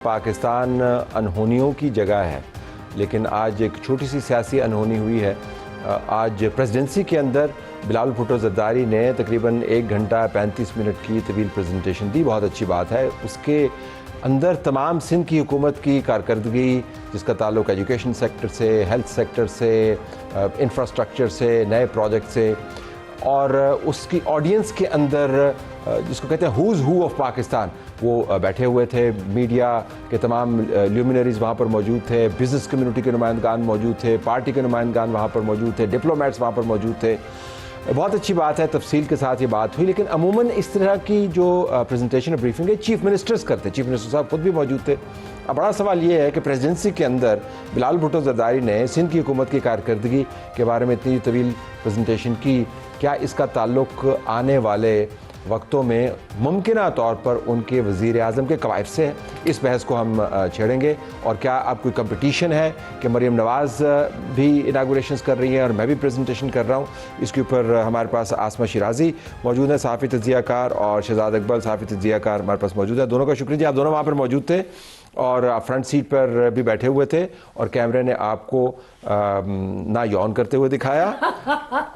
پاکستان انہونیوں کی جگہ ہے، لیکن آج ایک چھوٹی سی سیاسی انہونی ہوئی ہے۔ آج پریزیڈنسی کے اندر بلاول بھٹو زرداری نے تقریباً 1 گھنٹہ 35 منٹ کی طویل پریزنٹیشن دی۔ بہت اچھی بات ہے۔ اس کے اندر تمام سندھ کی حکومت کی کارکردگی، جس کا تعلق ایجوکیشن سیکٹر سے، ہیلتھ سیکٹر سے، انفراسٹرکچر سے، نئے پروجیکٹ سے، اور اس کی آڈینس کے اندر جس کو کہتے ہیں ہوز ہو آف پاکستان، وہ بیٹھے ہوئے تھے۔ میڈیا کے تمام لیومینریز وہاں پر موجود تھے، بزنس کمیونٹی کے نمائندگان موجود تھے، پارٹی کے نمائندگان وہاں پر موجود تھے، ڈپلومیٹس وہاں پر موجود تھے۔ بہت اچھی بات ہے، تفصیل کے ساتھ یہ بات ہوئی، لیکن عموماً اس طرح کی جو پریزنٹیشن اور بریفنگ ہے چیف منسٹرز کرتے، چیف منسٹر صاحب خود بھی موجود تھے۔ اب بڑا سوال یہ ہے کہ پریزیڈنسی کے اندر بلاول بھٹو زرداری نے سندھ کی حکومت کی کارکردگی کے بارے میں اتنی طویل پریزنٹیشن کی، کیا اس کا تعلق آنے والے وقتوں میں ممکنہ طور پر ان کے وزیر اعظم کے قوائف سے ہے؟ اس بحث کو ہم چھیڑیں گے۔ اور کیا اب کوئی کمپٹیشن ہے کہ مریم نواز بھی اناگوریشنز کر رہی ہیں اور میں بھی پریزنٹیشن کر رہا ہوں؟ اس کے اوپر ہمارے پاس آسمہ شیرازی موجود ہیں، صحافی تجزیہ کار، اور شہزاد اقبال صحافی تجزیہ کار ہمارے پاس موجود ہے۔ دونوں کا شکریہ جی، آپ دونوں وہاں پر موجود تھے اور فرنٹ سیٹ پر بھی بیٹھے ہوئے تھے، اور کیمرے نے آپ کو نہ یون کرتے ہوئے دکھایا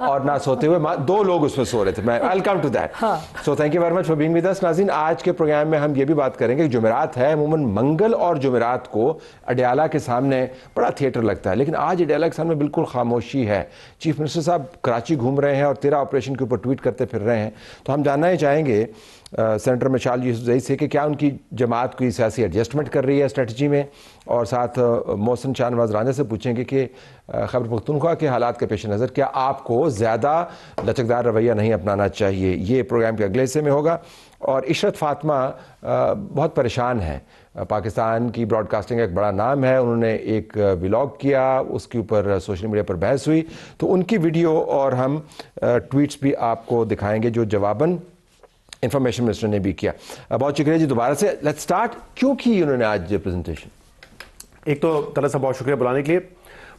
اور نہ سوتے ہوئے، 2 لوگ اس میں سو رہے تھے۔ میں I'll come to that. So thank you very much for being with us. ناظرین، آج کے پروگرام میں ہم یہ بھی بات کریں گے کہ جمعرات ہے، عموماً منگل اور جمعرات کو اڈیالہ کے سامنے بڑا تھیٹر لگتا ہے، لیکن آج اڈیالہ کے سامنے بالکل خاموشی ہے۔ چیف منسٹر صاحب کراچی گھوم رہے ہیں اور 13 آپریشن کے اوپر ٹویٹ کرتے پھر رہے ہیں، تو ہم جاننا ہی چاہیں گے سینیٹر مشال یوسفزئی سے کہ کیا ان کی جماعت کوئی سیاسی ایڈجسٹمنٹ کر رہی ہے اسٹریٹجی میں، اور ساتھ محسن شاہ نواز رانا سے پوچھیں گے کہ خیبر پختونخوا کے حالات کے پیش نظر کیا آپ کو زیادہ لچکدار رویہ نہیں اپنانا چاہیے؟ یہ پروگرام کے اگلے حصے میں ہوگا۔ اور عشرت فاطمہ بہت پریشان ہیں، پاکستان کی براڈ کاسٹنگ ایک بڑا نام ہے، انہوں نے ایک ولاگ کیا، اس کے اوپر سوشل میڈیا پر بحث ہوئی، تو ان کی ویڈیو اور ہم ٹویٹس بھی آپ کو دکھائیں گے جو جواباً انفارمیشن منسٹر نے بھی کیا۔ بہت شکریہ جی دوبارہ سے۔ لیٹس سٹارٹ، کیوں کی انہوں نے آج پریزنٹیشن؟ ایک تو طلعت صاحب بہت شکریہ بلانے کے لیے۔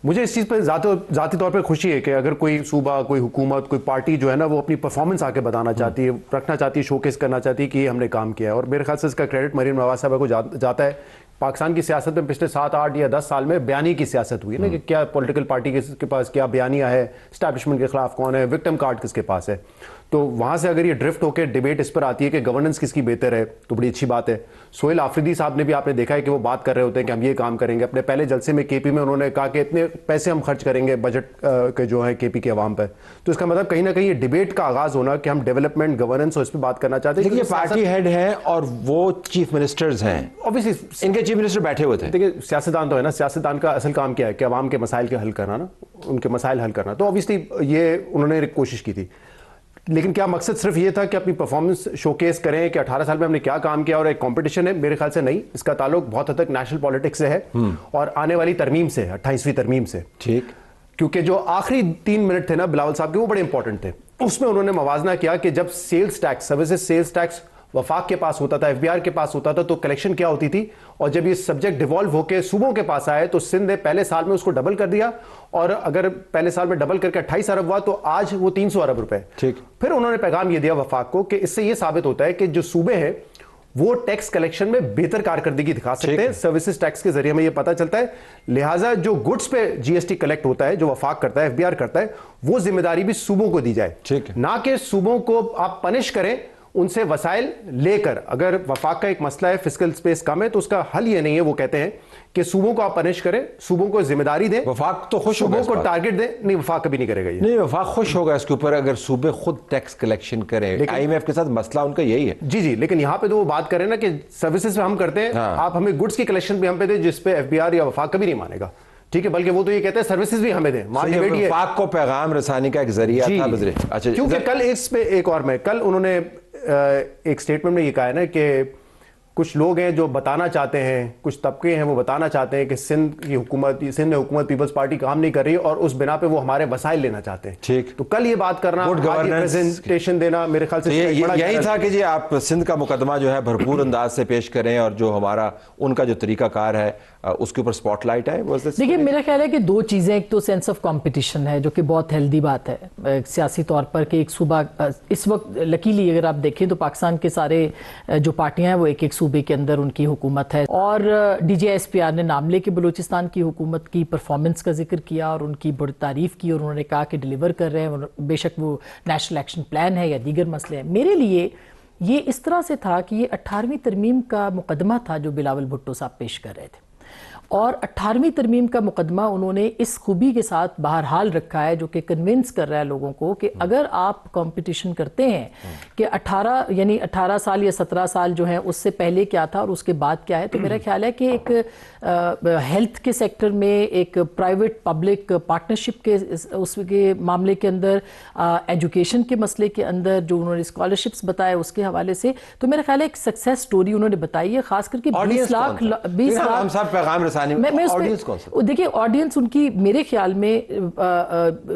مجھے اس چیز پہ ذاتی طور پہ خوشی ہے کہ اگر کوئی صوبہ، کوئی حکومت، کوئی پارٹی جو ہے نا وہ اپنی پرفارمنس آ کے بتانا چاہتی ہے، رکھنا چاہتی ہے، شوکیس کرنا چاہتی ہے کہ یہ ہم نے کام کیا ہے، اور میرے خیال سے اس کا کریڈٹ مریم نواز صاحبہ کو جاتا ہے۔ پاکستان کی سیاست میں پچھلے 7، 8 یا 10 سال میں بیانی کی سیاست ہوئی ہے نا، کہ کیا پولیٹیکل پارٹی کے پاس کیا بیانیہ ہے، اسٹیبلشمنٹ کے خلاف کون ہے، وکٹم کارڈ کس کے پاس ہے۔ تو وہاں سے اگر یہ ڈرفٹ ہو کے ڈیبیٹ اس پر آتی ہے کہ گورننس کس کی بہتر ہے، تو بڑی اچھی بات ہے۔ سہیل آفریدی صاحب نے بھی آپ نے دیکھا ہے کہ وہ بات کر رہے ہوتے ہیں کہ ہم یہ کام کریں گے۔ اپنے پہلے جلسے میں کے پی میں انہوں نے کہا کہ اتنے پیسے ہم خرچ کریں گے بجٹ کے جو ہے کے پی کے عوام پہ۔ تو اس کا مطلب کہیں نہ کہیں یہ ڈیبیٹ کا آغاز ہونا کہ ہم ڈیولپمنٹ، گورننس اور اس پہ بات کرنا چاہتے ہیں۔ لیکن یہ پارٹی ہیڈ ہیں اور وہ چیف منسٹرز ہیں، اوبیسلی ان کے چیف منسٹر بیٹھے ہوئے تھے۔ دیکھیں سیاستدان تو ہے نا، سیاستدان کا اصل کام کیا ہے کہ عوام کے مسائل کے حل کرنا نا، ان کے مسائل حل کرنا۔ تو اوبیسلی یہ انہوں نے کوشش کی تھی، لیکن کیا مقصد صرف یہ تھا کہ اپنی پرفارمنس شوکیس کریں کہ 18 سال میں ہم نے کیا کام کیا اور ایک کمپٹیشن ہے؟ میرے خیال سے نہیں، اس کا تعلق بہت حد تک نیشنل پالیٹکس سے ہے اور آنے والی ترمیم سے، 28ویں ترمیم سے۔ ٹھیک، کیونکہ جو آخری 3 منٹ تھے نا بلاول صاحب کے، وہ بڑے امپورٹنٹ تھے۔ اس میں انہوں نے موازنہ کیا کہ جب sales tax, services sales tax وفاق کے پاس ہوتا تھا، ایف بی آر کے پاس ہوتا تھا، تو کلیکشن کیا ہوتی تھی، اور جب یہ سبجیکٹ ڈیوالو ہو کے صوبوں کے پاس آئے تو سندھ نے پہلے سال میں اس کو ڈبل کر دیا، اور اگر پہلے سال میں ڈبل کر کے 28 ارب ہوا تو آج وہ 300 ارب روپے۔ ٹھیک، پھر انہوں نے پیغام یہ دیا وفاق کو کہ اس سے یہ ثابت ہوتا ہے کہ جو صوبے ہیں وہ ٹیکس کلیکشن میں بہتر کارکردگی دکھا سکتے ہیں، سروسز ٹیکس کے ذریعے میں یہ پتہ چلتا ہے، لہٰذا جو گڈس پہ جی ایس ٹی کلیکٹ ہوتا ہے، جو وفاق کرتا ہے، ایف بی آر کرتا ہے، وہ ذمہ داری بھی صوبوں کو دی جائے، نہ کہ صوبوں کو آپ پنش کریں ان سے وسائل لے کر۔ اگر وفاق کا ایک مسئلہ ہے فسکل سپیس کم ہے تو اس کا حل یہ نہیں ہے، وہ کہتے ہیں کہ صوبوں کو آپ پنش کریں، صوبوں کو ذمہ داری دیں، وفاق تو خوش ہوگا، صوبوں کو ٹارگٹ دیں۔ نہیں، وفاق کبھی نہیں کرے گا یہ، نہیں وفاق خوش ہوگا اس کے اوپر اگر صوبے خود ٹیکس کلیکشن کریں۔ آئی ایم ایف کے ساتھ مسئلہ ان کا یہی ہے۔ جی، لیکن یہاں پہ تو وہ بات کریں نا کہ سروسز پہ ہم کرتے ہیں، آپ ہمیں گڈس کی کلیکشن بھی ہم پہ دیں، جس پہ ایف بی آر یا وفاق کبھی نہیں مانے گا، ٹھیک ہے، بلکہ وہ تو یہ کہتے ہیں سروسز بھی ہمیں دیں۔ وفاق کو پیغام رسانی کا ایک ذریعہ تھا بزرے۔ اچھا، کیونکہ کل اس پہ ایک اور میں کل انہوں نے ایک سٹیٹمنٹ میں یہ کہا ہے نا کہ کچھ لوگ ہیں جو بتانا چاہتے ہیں، کچھ طبقے ہیں وہ بتانا چاہتے ہیں کہ سندھ کی حکومت، سندھ میں حکومت پیپلز پارٹی کام نہیں کر رہی اور اس بنا پہ وہ ہمارے وسائل لینا چاہتے ہیں۔ ٹھیک، تو کل یہ بات کرنا، پریزنٹیشن دینا، میرے خیال سے یہی تھا کہ جی آپ سندھ کا مقدمہ جو ہے بھرپور انداز سے پیش کریں، اور جو ہمارا ان کا جو طریقہ کار ہے اس کے اوپر سپاٹ لائٹ ہے۔ دیکھیے میرا خیال ہے کہ 2 چیزیں، ایک تو سینس آف کمپٹیشن ہے جو کہ بہت ہیلدی بات ہے سیاسی طور پر، کہ ایک صوبہ اس وقت لکیلی اگر آپ دیکھیں تو پاکستان کے سارے جو پارٹیاں ہیں وہ ایک ایک صوبے کے اندر ان کی حکومت ہے. اور D G S P R نے ناملے کے بلوچستان کی حکومت کی پرفارمنس کا ذکر کیا اور ان کی بڑی تعریف کی اور انہوں نے کہا کہ ڈیلیور کر رہے ہیں, بے شک وہ نیشنل ایکشن پلان ہے یا دیگر مسئلے ہیں. میرے لیے یہ اس طرح سے تھا کہ یہ 18ویں ترمیم کا مقدمہ تھا جو بلاول بھٹو صاحب پیش کر رہے تھے, اور 18ویں ترمیم کا مقدمہ انہوں نے اس خوبی کے ساتھ بہرحال رکھا ہے جو کہ کنونس کر رہا ہے لوگوں کو کہ اگر آپ کمپٹیشن کرتے ہیں کہ 18 سال یا 17 سال جو ہیں اس سے پہلے کیا تھا اور اس کے بعد کیا ہے, تو میرا خیال ہے کہ ایک ہیلتھ کے سیکٹر میں, ایک پرائیویٹ پبلک پارٹنرشپ کے اس کے معاملے کے اندر, ایجوکیشن کے مسئلے کے اندر جو انہوں نے اسکالرشپس بتائے اس کے حوالے سے, تو میرا خیال ہے ایک سکسیس سٹوری انہوں نے بتائی ہے, خاص کر کے 20 لاکھ دیکھیں آڈینس ان کی میرے خیال میں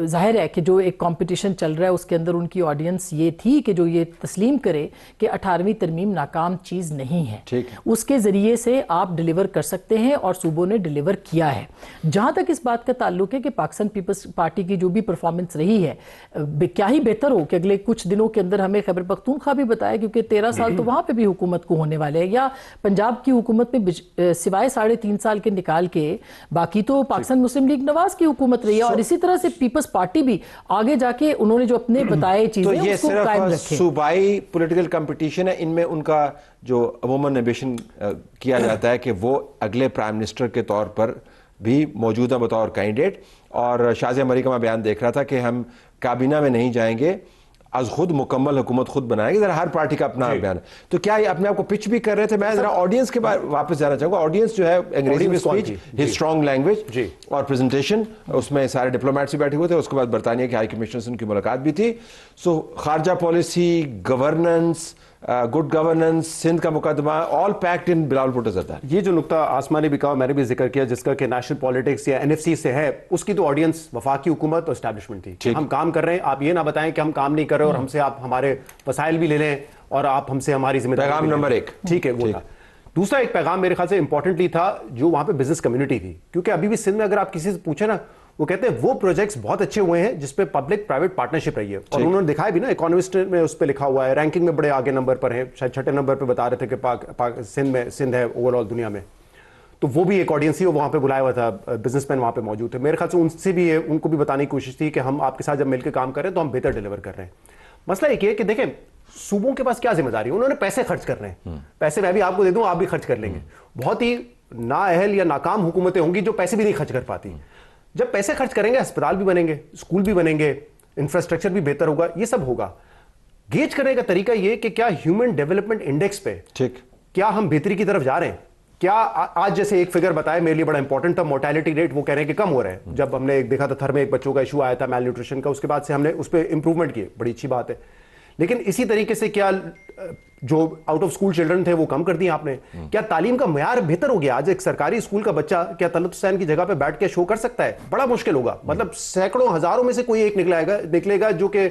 ظاہر ہے کہ جو ایک کمپٹیشن چل رہا ہے اس کے اندر ان کی آڈینس یہ تھی کہ جو یہ تسلیم کرے کہ 18ویں ترمیم ناکام چیز نہیں ہے, اس کے ذریعے سے آپ ڈیلیور کر سکتے ہیں اور صوبوں نے ڈیلیور کیا ہے. جہاں تک اس بات کا تعلق ہے کہ پاکستان پیپلز پارٹی کی جو بھی پرفارمنس رہی ہے, کیا ہی بہتر ہو کہ اگلے کچھ دنوں کے اندر ہمیں خیبر پختونخوا بھی بتایا, کیونکہ 13 سال تو وہاں پہ بھی حکومت کو ہونے والے ہیں, یا پنجاب کی حکومت میں سوائے 3.5 سال کے نکال کے باقی تو پاکستان مسلم لیگ نواز کی حکومت رہی ہے, اور اسی طرح سے پیپلز پارٹی بھی آگے جا کے انہوں نے جو اپنے بتائے چیزیں اس کو قائم رکھے. تو یہ صرف صوبائی پولیٹیکل کمپٹیشن ہے, ان میں ان کا جو عموماً ایمبیشن کیا جاتا ہے کہ وہ اگلے پرائم منسٹر کے طور پر بھی موجود ہیں بطور کینڈیڈیٹ, اور شازیہ مری کا میں بیان دیکھ رہا تھا کہ ہم کابینہ میں نہیں جائیں گے, از خود مکمل حکومت خود بنائیں گے. ذرا ہر پارٹی کا اپنا بیان ہے, تو کیا یہ اپنے آپ کو پچ بھی کر رہے تھے؟ میں ذرا آڈینس کے بارے واپس جانا چاہوں گا. آڈینس جو ہے انگریزی میں اسپیچ, ہز اسٹرانگ لینگویج اور پریزنٹیشن, اس میں سارے ڈپلومیٹس بھی بیٹھے ہوئے تھے, اس کے بعد برطانیہ کے ہائی کمشنر سے ان کی ملاقات بھی تھی. سو خارجہ policy, governance, good governance, Sindh کا مقدمہ, آل پیکڈ ان بلاول بھٹو زرداری. یہ جو نقطہ آسمانی بھی کہا, میں نے بھی ذکر کیا, جس کا کہ نیشنل پالیٹکس یا NFC سے ہے, اس کی تو آڈینس وفاقی حکومت اور اسٹیبلشمنٹ تھی. ہم کام کر رہے ہیں, آپ یہ نہ بتائیں کہ ہم کام نہیں کر رہے اور ہم سے آپ ہمارے وسائل بھی لے لیں اور آپ ہم سے ہماری ذمہ داری. پیغام نمبر 1 ٹھیک ہے, وہ تھا. دوسرا ایک پیغام میرے خیال سے امپورٹنٹلی تھا جو وہاں پہ بزنس کمیونٹی تھی, کیونکہ ابھی بھی سندھ میں اگر آپ کسی سے پوچھیں نا, وہ کہتے ہیں وہ پروجیکٹس بہت اچھے ہوئے ہیں جس پہ پبلک پرائیویٹ پارٹنرشپ رہی ہے, اور انہوں نے دکھایا بھی نا, اکانومسٹ میں اس پہ لکھا ہوا ہے, رینکنگ میں بڑے آگے نمبر پر ہیں, شاید 6 نمبر پہ بتا رہے تھے کہ سندھ ہے اوور آل دنیا میں. تو وہ بھی ایک آڈینس ہی وہاں پہ بلایا ہوا تھا, بزنس مین وہاں پہ موجود تھے. میرے خیال سے ان سے بھی ان کو بھی بتانے کی کوشش تھی کہ ہم آپ کے ساتھ جب مل کے کام کر رہے ہیں تو ہم بہتر ڈیلیور کر رہے ہیں. مسئلہ ایک ہے کہ دیکھیں صوبوں کے پاس کیا ذمہ داری ہے, انہوں نے پیسے خرچ کر رہے ہیں, پیسے میں بھی آپ کو دے دوں آپ بھی خرچ کر لیں گے. بہت ہی نااہل یا ناکام حکومتیں ہوں گی جو پیسے بھی نہیں خرچ کر پاتی. جب پیسے خرچ کریں گے ہسپتال بھی بنیں گے, اسکول بھی بنیں گے, انفراسٹرکچر بھی بہتر ہوگا, یہ سب ہوگا. گیج کرنے کا طریقہ یہ کہ کیا ہیومن ڈیولپمنٹ انڈیکس پہ کیا ہم بہتری کی طرف جا رہے ہیں. کیا آج جیسے ایک فگر بتایا میرے لیے بڑا امپورٹنٹ تھا, مورٹیلٹی ریٹ, وہ کہہ رہے ہیں کہ کم ہو رہا ہے. جب ہم نے ایک دیکھا تھا تھر میں ایک بچوں کا ایشو آیا تھا میل نیوٹریشن کا, اس کے بعد سے ہم نے اس پہ امپروومنٹ کی, بڑی اچھی بات ہے. لیکن اسی طریقے سے کیا جو آؤٹ آف اسکول چلڈرن تھے وہ کم کر دیے آپ نے؟ کیا تعلیم کا معیار بہتر ہو گیا؟ آج ایک سرکاری اسکول کا بچہ کیا طلعت حسین کی جگہ پہ بیٹھ کے شو کر سکتا ہے؟ بڑا مشکل ہوگا. مطلب سینکڑوں ہزاروں میں سے کوئی ایک نکلے گا جو کہ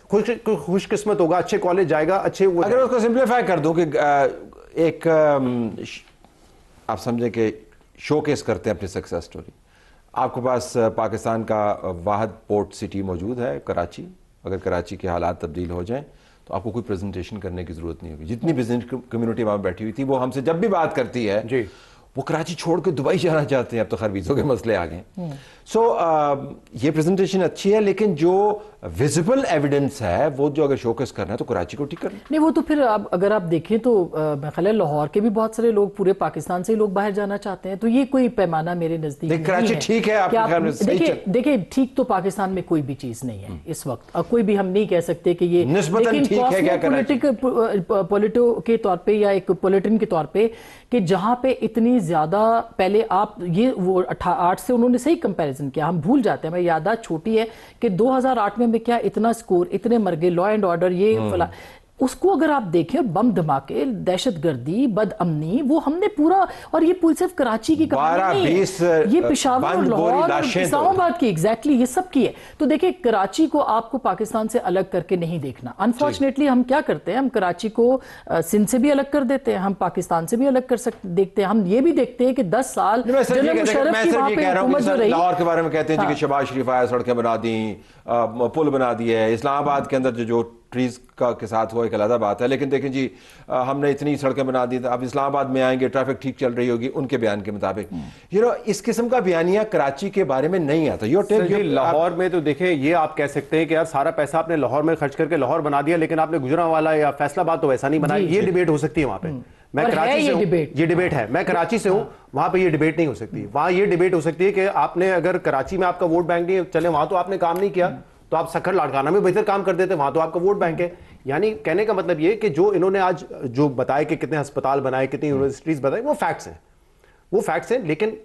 خوش قسمت ہوگا, اچھے کالج جائے گا, اچھے. اگر اس کو سمپلیفائی کر دو کہ ایک آپ سمجھیں کہ شو کیس کرتے ہیں اپنی سکسیس سٹوری, آپ کے پاس پاکستان کا واحد پورٹ سٹی موجود ہے کراچی. اگر کراچی کے حالات تبدیل ہو جائیں تو آپ کو کوئی پریزنٹیشن کرنے کی ضرورت نہیں ہوگی. جتنی بزنس کمیونٹی وہاں بیٹھی ہوئی تھی وہ ہم سے جب بھی بات کرتی ہے وہ کراچی چھوڑ کے دبئی جانا چاہتے ہیں, اب تو خیر ویزوں کے مسئلے آ گئے. سو یہ پریزنٹیشن اچھی ہے, لیکن جو ویزیبل ایویڈنس ہے وہ جو اگر شوکیس کرنا ہے تو کراچی کو ٹھیک کرنا نہیں. وہ تو پھر اگر آپ دیکھیں تو میں خیال ہے لاہور کے بھی بہت سارے لوگ, پورے پاکستان سے لوگ باہر جانا چاہتے ہیں, تو یہ کوئی پیمانہ میرے نزدیک نہیں ہے. کراچی ٹھیک ہے آپ کے خیال میں؟ دیکھیں ٹھیک تو پاکستان میں کوئی بھی چیز نہیں ہے اس وقت, اور کوئی بھی ہم نہیں کہہ سکتے کہ یہ نسبتاً ٹھیک ہے. کیا پولیٹو کے طور پہ یا ایک پولیٹن کے طور پہ کہ جہاں پہ اتنی زیادہ پہلے آپ یہ وہ 8 سے انہوں نے صحیح کمپیریزن کیا, ہم بھول جاتے ہیں, میں یادداشت چھوٹی ہے کہ 2008 میں کیا اتنا سکور, اتنے مرگے, لا اینڈ آرڈر, یہ فلاں, اس کو اگر آپ دیکھیں بم دھماکے, دہشت گردی, بد امنی, وہ ہم نے پورا, اور یہ پوری صرف کراچی کی کہانی نہیں ہے, یہ پشاور اور لاہور اور اسلام آباد کی ایگزیکٹلی یہ سب کی ہے. تو دیکھیں کراچی کو آپ کو پاکستان سے الگ کر کے نہیں دیکھنا. انفارچونیٹلی ہم کیا کرتے ہیں, ہم کراچی کو سندھ سے بھی الگ کر دیتے ہیں, ہم پاکستان سے بھی الگ کر دیکھتے ہیں. ہم یہ بھی دیکھتے ہیں کہ 10 سال جنرل مشرف کی وہاں پہ حکومت جو رہی. لاہور کے بارے میں کہتے ہیں کہ شہباز شریف آیا, سڑکیں بنا دیں, پل بنا دیے. اسلام آباد کے اندر جو ٹریز کا کے ساتھ ہو ایک علیحدہ بات ہے، لیکن دیکھیں جی ہم نے اتنی سڑکیں بنا دی، اب اسلام آباد میں آئیں گے ٹریفک ٹھیک چل رہی ہوگی ان کے بیان کے مطابق. اس قسم کا بیانیہ کراچی کے بارے میں نہیں آتا. لاہور میں تو دیکھیں یہ آپ کہہ سکتے ہیں کہ یار سارا پیسہ آپ نے لاہور میں خرچ کر کے لاہور بنا دیا، لیکن آپ نے گجرانوالا یا فیصل آباد تو ویسا نہیں بنایا. یہ ڈیبیٹ ہو سکتی ہے وہاں پہ. میں کراچی سے ہوں، یہ ڈیبیٹ ہے، میں کراچی سے ہوں، وہاں پہ یہ ڈیبیٹ نہیں ہو سکتی. وہاں یہ ڈیبیٹ ہو سکتی ہے کہ آپ نے اگر کراچی میں آپ کا ووٹ بینک نہیں چلے، وہاں تو آپ نے کام نہیں کیا، تو آپ سکھر لاڑکانہ میں بہتر کام کر دیتے، وہاں تو آپ کا ووٹ بینک ہے. یعنی کہنے کا مطلب یہ کہ جو انہوں نے آج جو بتائے کہ کتنے ہسپتال بنائے، کتنی یونیورسٹیز بنائے، وہ فیکٹس ہیں. لیکن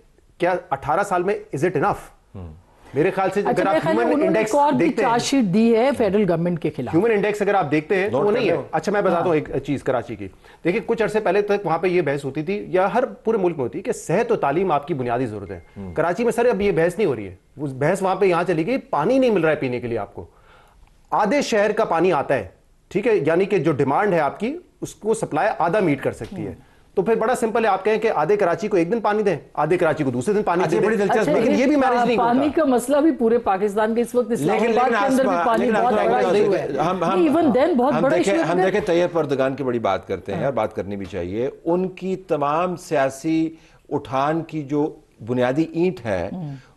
کیا 18 سال میں از اٹ انف؟ میرے خیال سے اگر آپ ہیومن انڈیکس دیکھتے ہیں، چارج شیٹ دی ہے فیڈرل گورنمنٹ کے خلاف، ہیومن انڈیکس اگر آپ دیکھتے ہیں تو وہ نہیں ہے. اچھا میں بتاتا ہوں ایک چیز کراچی کی. دیکھیں کچھ عرصے پہلے تک وہاں پہ یہ بحث ہوتی تھی، یا ہر پورے ملک میں ہوتی ہے، کہ صحت و تعلیم آپ کی بنیادی ضرورت ہے. کراچی میں سر اب یہ بحث نہیں ہو رہی ہے. وہ بحث وہاں پہ یہاں چلی گئی، پانی نہیں مل رہا ہے پینے کے لیے آپ کو. آدھے شہر کا پانی آتا ہے، ٹھیک ہے، یعنی کہ جو ڈیمانڈ ہے آپ کی اس کو سپلائی آدھا میٹ کر سکتی ہے. تو پھر بڑا سمپل ہے، آپ کہیں کہ آدھے کراچی کو ایک دن پانی دیں، آدھے کراچی کو دوسرے دن پانی دیں. بڑی دلچسپ، لیکن یہ بھی مینیج نہیں ہوتا. پانی کا مسئلہ بھی پورے پاکستان کے اس وقت اسلام آباد کے اندر بھی پانی بہت بڑا ایشو ہے. ایون دین بہت بڑا ایشو ہے. ہم دیکھیں طیب اردگان کی بڑی بات کرتے ہیں اور بات کرنی بھی چاہیے. ان کی تمام سیاسی اٹھان کی جو بنیادی اینٹ ہے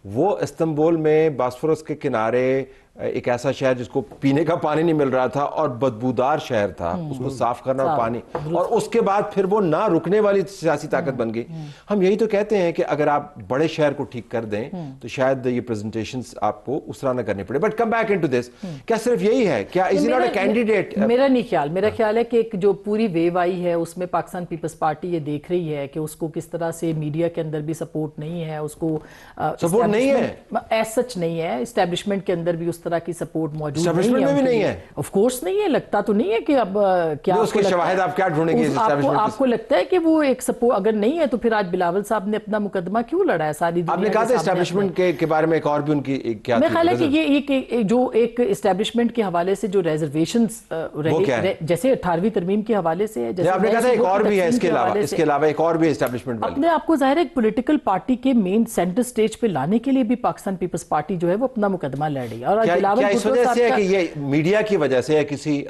وہ استنبول میں باسفورس کے کنارے ایک ایسا شہر جس کو پینے کا پانی نہیں مل رہا تھا اور بدبودار شہر تھا، اس کو صاف کرنا اور پانی، اور اس کے بعد پھر وہ نہ رکنے والی سیاسی طاقت بن گئی. ہم یہی تو کہتے ہیں کہ اگر آپ بڑے شہر کو ٹھیک کر دیں تو شاید یہ پریزنٹیشنز آپ کو اس طرح نہ کرنے پڑے. But come back into this, کیا صرف یہی ہے؟ کیا از ناٹ اے کینڈیڈیٹ؟ میرا نہیں خیال، میرا خیال ہے کہ ایک جو پوری ویو آئی ہے اس میں پاکستان پیپلز پارٹی یہ دیکھ رہی ہے کہ اس کو کس طرح سے میڈیا کے اندر بھی سپورٹ نہیں ہے، اس کو سپورٹ نہیں ہے، ایز سچ نہیں ہے، اسٹیبلشمنٹ کے اندر بھی اس طرح کی سپورٹ موجود اسٹیبلشمنٹ میں بھی نہیں ہے. آف کورس نہیں ہے، لگتا تو نہیں ہے کہ اب کیا اس کے شواہد آپ کیا ڈھونڈیں گے؟ آپ کو لگتا ہے کہ وہ ایک سپورٹ اگر نہیں ہے تو پھر آج بلاول صاحب نے اپنا مقدمہ کیوں لڑا ہے ساری دنیا؟ آپ نے کہا تھا اسٹیبلشمنٹ کے بارے میں ایک اور بھی ان کی کیا تھی؟ میرا خیال ہے کہ یہ جو ایک اسٹیبلشمنٹ کے حوالے سے جو ریزرویشنز رہے، جیسے 18ویں ترمیم کے حوالے سے ہے، جیسے آپ نے کہا تھا ایک اور بھی ہے اس کے علاوہ ایک اور بھی اسٹیبلشمنٹ والی. اپنے آپ کو ظاہر ہے ایک پولیٹیکل پارٹی کے مین سینٹر سٹیج پہ لانے کے لیے بھی پاکستان پیپلز پارٹی جو ہے وہ اپنا مقدمہ لڑ رہی ہے. اور کیا اس وجہ سے ہے کہ یہ میڈیا کی وجہ سے یا کسی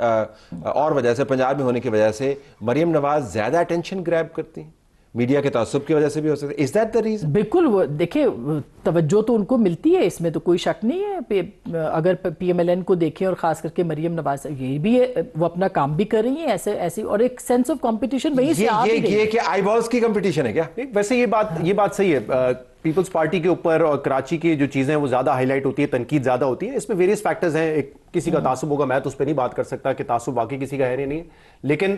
اور وجہ سے، پنجاب میں ہونے کی وجہ سے مریم نواز زیادہ اٹینشن گریب کرتی ہیں؟ میڈیا کے تعصب کی وجہ سے بھی ہو سکتا ہے. Is that the reason? بالکل. وہ دیکھیں توجہ تو ان کو ملتی ہے، اس میں تو کوئی شک نہیں ہے. اگر پی ایم ایل این کو دیکھیں اور خاص کر کے مریم نواز یہ بھی ہے، وہ اپنا کام بھی کر رہی ہیں ایسی، اور ایک سینس آف کمپٹیشن وہیں سے آ بھی رہی ہے. یہ کہ آئی بالز کی کمپٹیشن ہے کیا؟ ویسے یہ بات صحیح ہے. پیپلز پارٹی کے اوپر اور کراچی کی جو چیزیں وہ زیادہ ہائی لائٹ ہوتی ہے، تنقید زیادہ ہوتی ہے. اس میں ویریس فیکٹرز ہیں. ایک کسی کا تعصب ہوگا، میں تو اس پہ نہیں بات کر سکتا کہ تعصب واقعی کسی کا ہے نہیں، لیکن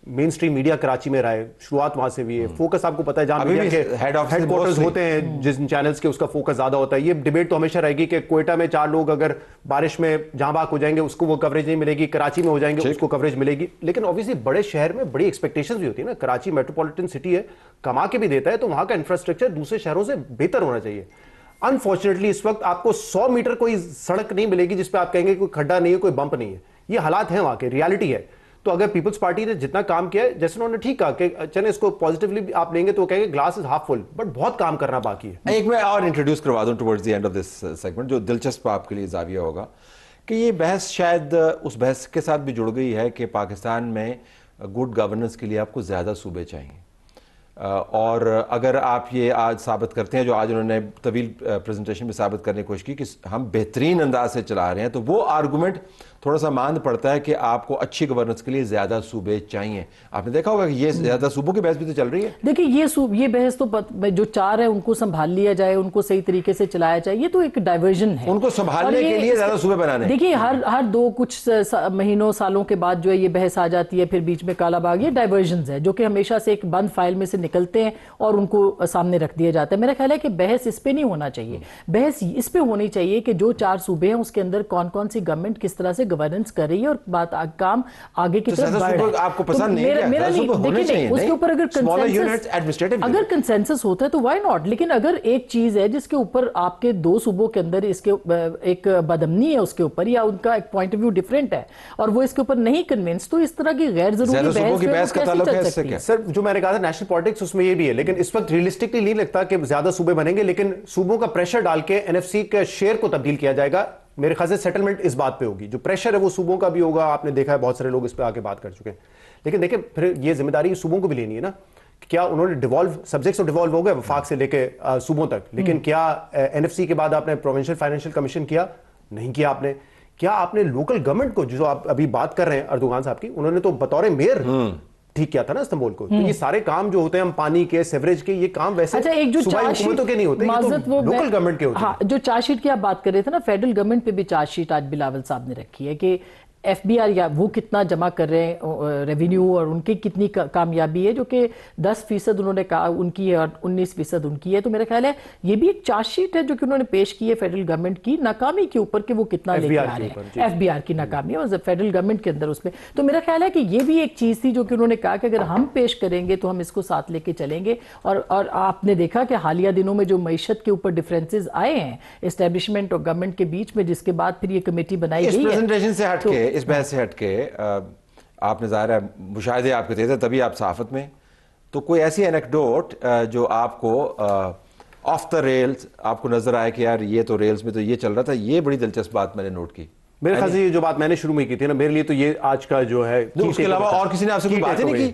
مین سٹریم میڈیا کراچی میں رہا ہے، شروعات وہاں سے بھی ہے. فوکس آپ کو پتہ ہے جہاں میڈیا کے ہیڈ کوارٹرز ہوتے ہیں جن چینلز کے، اس کا فوکس زیادہ ہوتا ہے. یہ ڈیبیٹ تو ہمیشہ رہے گی کہ کوئٹہ میں 4 لوگ اگر بارش میں جہاں بھاگ ہو جائیں گے اس کو وہ کوریج نہیں ملے گی، کراچی میں ہو جائیں گے اس کو کوریج ملے گی. لیکن اوبویسلی بڑے شہر میں بڑی ایکسپیکٹیشنز بھی ہوتی ہے نا. کراچی میٹروپولیٹن سٹی ہے، کما کے بھی دیتا ہے، تو وہاں کا انفراسٹرکچر دوسرے شہروں سے بہتر ہونا چاہیے. انفارچونیٹلی اس وقت آپ کو 100 میٹر کوئی سڑک نہیں ملے گی جس پہ آپ کہیں گے کوئی کھڈا نہیں ہے، کوئی بمپ نہیں ہے. یہ حالات ہیں وہاں کے، ریالٹی ہے. تو اگر پیپلز پارٹی نے جتنا کام کیا ہے، جیسے انہوں نے ٹھیک کہا کہ چلیں اس کو پازیٹیولی آپ لیں گے تو وہ کہیں گے glass is half full, but بہت کام کرنا باقی ہے. ایک میں اور انٹروڈیوس کروا دوں towards the end of this segment, جو دلچسپ آپ کے لیے زاویہ ہوگا کہ یہ بحث شاید اس بحث کے ساتھ بھی جڑ گئی ہے کہ پاکستان میں گڈ گورننس کے لیے آپ کو زیادہ صوبے چاہیے. اور اگر آپ یہ آج ثابت کرتے ہیں، جو آج انہوں نے طویل پریزنٹیشن میں ثابت کرنے کی کوشش کی کہ ہم بہترین انداز سے چلا رہے ہیں، تو وہ آرگومنٹ تھوڑا سا ماند پڑتا ہے کہ آپ کو اچھی گورننس کے لیے زیادہ صوبے چاہیے. آپ نے دیکھا ہوگا کہ یہ زیادہ صوبوں کی بحث بھی تو چل رہی ہے. دیکھیں یہ بحث تو جو 4 ہے ان کو سنبھال لیا جائے، ان کو صحیح طریقے سے چلایا جائے، یہ تو ایک ڈائیورژن ہے. ان کو سنبھالنے کے لیے زیادہ صوبے بنانے. دیکھیں ہر 2 کچھ مہینوں سالوں کے بعد جو ہے یہ بحث آ جاتی ہے، پھر بیچ میں کالا باغ. یہ ڈائیورژنز ہے جو کہ ہمیشہ سے ایک بند فائل میں سے نکلتے ہیں اور ان کو سامنے رکھ دیا جاتا ہے. میرا خیال ہے کہ بحث اس پہ نہیں ہونا چاہیے. بحث اس پہ ہونی چاہیے کہ جو 4 صوبے ہیں اس کے اندر کون کون سی گورنمنٹ کس طرح سے گورننس کر رہی ہے اور بات کام آگے کی طرف بڑھ رہا ہے. آپ کو پسند نہیں ہے؟ میرا نہیں، اس کے اوپر اگر کنسنسس ہوتا ہے تو وائی ناٹ. لیکن اگر ایک چیز ہے جس کے اوپر آپ کے 2 صوبوں کے اندر اس کے ایک بدامنی ہے اس کے اوپر، یا ان کا ایک پوائنٹ آف ویو ڈیفرنٹ ہے اور وہ اس کے اوپر نہیں کنونس، تو اس طرح کی غیر ضروری بحث کا تعلق ہے اس سے کیا؟ سر جو میں نے کہا تھا نیشنل پالیٹکس اس میں یہ بھی ہے، لیکن اس وقت ریئلسٹکلی نہیں لگتا کہ زیادہ صوبے بنیں گے. لیکن صوبوں کا پریشر ڈال کے NFC کے شیئر کو تبدیل کیا جائے گا. میرے خیال سے سیٹلمنٹ اس بات پہ ہوگی. جو پریشر ہے وہ صوبوں کا بھی ہوگا, آپ نے دیکھا ہے بہت سارے لوگ اس پہ آ کے بات کر چکے ہیں. لیکن دیکھیں پھر یہ ذمہ داری صوبوں کو بھی لینی ہے نا, کیا انہوں نے ڈیوالو سبجیکٹس تو ڈیوالو ہو گئے وفاق سے لے کے صوبوں تک, لیکن کیا این ایف سی کے بعد آپ نے پروونشل فائنینشیل کمیشن کیا؟ نہیں کیا آپ نے. کیا آپ نے لوکل گورنمنٹ کو, جو آپ ابھی بات کر رہے ہیں اردوغان صاحب کی, انہوں نے تو بطور میئر ٹھیک کیا تھا نا استنبول کو. تو یہ سارے کام جو ہوتے ہیں ہم پانی کے, سیوریج کے, یہ کام ویسے صوبائی حکومتوں کے نہیں ہوتے, یہ تو لوکل گورنمنٹ کے ہوتے ہیں. ہاں, جو چارج شیٹ کی آپ بات کر رہے تھے نا, فیڈرل گورنمنٹ پہ بھی چارج شیٹ آج بلاول صاحب نے رکھی ہے کہ ایف بی آر یا وہ کتنا جمع کر رہے ہیں ریونیو, اور ان کی کتنی کامیابی ہے, جو کہ 10% انہوں نے کہا ان کی ہے اور 19% ان کی ہے. تو میرا خیال ہے یہ بھی ایک چارج شیٹ ہے جو کہ انہوں نے پیش کی ہے فیڈرل گورنمنٹ کی ناکامی کے اوپر, کہ وہ کتنا لے کے آ رہے ہیں. ایف بی آر کی ناکامی ہے فیڈرل گورنمنٹ کے اندر اس میں. تو میرا خیال ہے کہ یہ بھی ایک چیز تھی جو کہ انہوں نے کہا کہ اگر ہم پیش کریں گے تو ہم اس کو ساتھ لے کے چلیں گے. اور آپ نے دیکھا کہ حالیہ دنوں میں جو معیشت کے اوپر ڈفرینسز آئے ہیں اسٹیبلشمنٹ اور گورنمنٹ کے بیچ میں, جس کے بعد پھر یہ کمیٹی بنائی گئی ہے. اس پریزنٹیشن سے ہٹ کے, اس بحث سے ہٹ کے, آپ نے ظاہر ہے مشاہدے آپ کے تھے تبھی آپ صحافت میں, تو کوئی ایسی اینیکڈوٹ جو آپ کو آف دا ریلز آپ کو نظر آئے کہ یار یہ تو ریلز میں تو یہ چل رہا تھا, یہ بڑی دلچسپ بات میں نے نوٹ کی. میرے خیال سے یہ جو بات میں نے شروع میں کی تھی نا, میرے لیے تو یہ آج کا جو ہے, اس کے علاوہ اور کسی نے آپ سے کوئی باتیں نہیں کی؟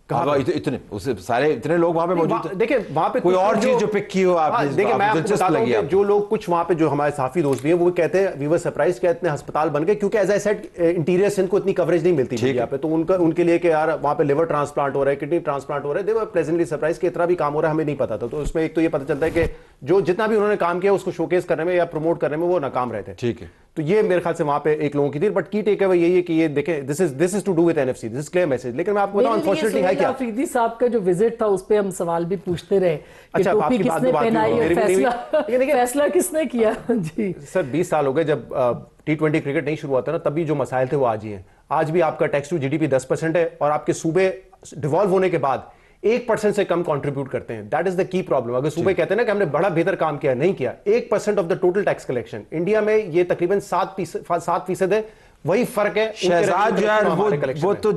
اتنے سارے اتنے لوگ وہاں پہ موجود تھے, دیکھیں وہاں پہ کوئی اور چیز جو پک کی ہو آپ نے, دیکھیں میں آپ کو بتاتا ہوں کہ جو لوگ کچھ وہاں پہ جو ہمارے صحافی دوست بھی ہیں وہ کہتے ہیں وی ور سرپرائز کہ اتنے ہسپتال بن گئے, کیونکہ as I said interior Sindh کو اتنی کوریج نہیں ملتی میڈیا پہ, تو ان کے لیے کہ یار وہاں پہ لیور ٹرانسپلانٹ ہو رہا ہے, کڈنی ٹرانسپلانٹ ہو رہا ہے, دے ور پلیزنٹلی سرپرائز کہ اتنا بھی کام ہو رہا ہے, ہمیں نہیں پتا تھا. تو اس میں ایک تو یہ پتہ چلتا ہے کہ جو جتنا بھی انہوں نے کام کیا اس کو شوکیس کرنے میں یا پروموٹ کرنے میں وہ ناکام رہے تھے. ٹھیک ہے, تو یہ میرے خیال سے وہاں پہ ایک لوگوں کی تھی. بٹ کی ٹیک اوے یہی ہے کہ یہ دیکھیں this is to do with N F C, this is clear message. لیکن میں آپ کو بتاؤں انفارچونیٹلی ہے کیا, افریدی صاحب کا جو وزٹ تھا اس پہ ہم سوال بھی پوچھتے رہے کہ ٹوپی کس نے پہنائی اور فیصلہ کس نے کیا. جی سر 20 سال ہو گئے جب T20 کرکٹ نہیں شروع ہوا تھا نا, تب بھی جو مسائل تھے وہ آج ہی ہیں. آج بھی آپ کا tax to G D P 10% ہے اور آپ کے صوبے ڈیوالو ہونے کے بعد 1% سے کم کنٹریبیوٹ کرتے ہیں. دیٹ از دا کی پرابلم. اگر صوبے کہتے ہیں نا کہ ہم نے بڑا بہتر کام کیا, نہیں کیا. 1% of the total tax collection India میں یہ تقریباً 7% ہے. وہی فرق ہے. شہزاد جو ہے وہ تو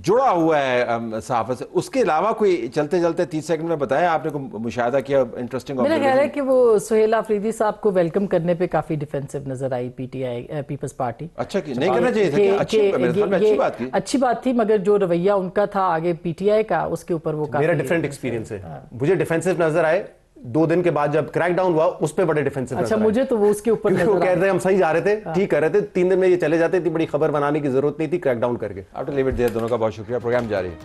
جڑا ہوا ہے صحافت سے. اس کے علاوہ کوئی چلتے چلتے 30 سیکنڈ میں بتایا آپ نے کوئی مشاہدہ کیا انٹرسٹنگ؟ میرا خیال ہے کہ وہ سہیل آفریدی صاحب کو ویلکم کرنے پہ کافی ڈیفینسو نظر آئی P T I Peoples Party. اچھا نہیں کرنا چاہیے تھا کیا؟ اچھی بات کی, اچھی بات تھی, مگر جو رویہ ان کا تھا آگے پی ٹی آئی کا, اس کے اوپر وہ میرا ڈیفرنٹ ایکسپیرینس ہے. مجھے ڈیفینسو نظر آئے 2 دن کے بعد جب کریک ڈاؤن ہوا اس پہ بڑے ڈیفینسو. اچھا مجھے تو وہ اس کے اوپر وہ کہہ رہے تھے ہم صحیح جا رہے تھے, ٹھیک کر رہے تھے, 3 دن میں یہ چلے جاتے, اتنی بڑی خبر بنانے کی ضرورت نہیں تھی, کریک ڈاؤن کر کے. آپ ٹو لیو اٹ دیئر. دونوں کا بہت شکریہ. پروگرام جاری ہے.